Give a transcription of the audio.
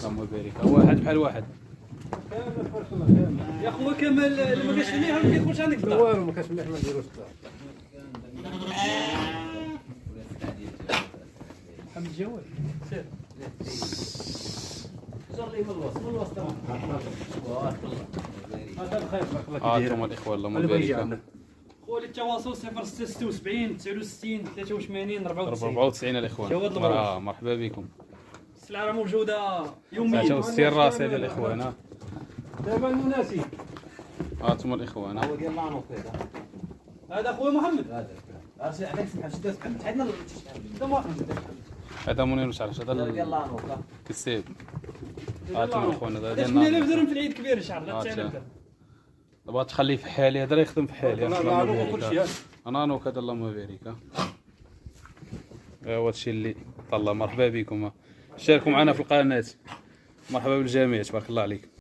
اللهم بارك. واحد بحال واحد. يا خويا كمال اللي ما كاش مليح ما كيدخلش عندك الدار. والو ما كاش مليح ما نديروش الدار. محمد جواد سير زر لي من الوسط هذا الخير بارك الله فيك. انتم الاخوه اللهم بارك. خويا التواصل 0676 69 83 94 94 الاخوان. جواد البروج. مرحبا بكم. السلعه راه موجوده يوميا. هاتوا السير راسي ديال الاخوان. دابا المناسب هانتم الاخوان. هو ديال لانو هذا خويا محمد. هذا عندك سمح شدات عندنا هذا منير شعر هذا ديال لانو كسيب. هانتم الاخوان هذا ديال ديالنا. 8000 درهم في العيد كبير ان شاء الله. 9000 درهم. دابا تخليه في حالي هذا يخدم في حالي. نانو كلشي. انا نوك هذا اللهم بارك. هو هادشي اللي طلع. مرحبا بكم. شاركوا معنا في القناه. مرحبا بالجميع تبارك الله عليكم.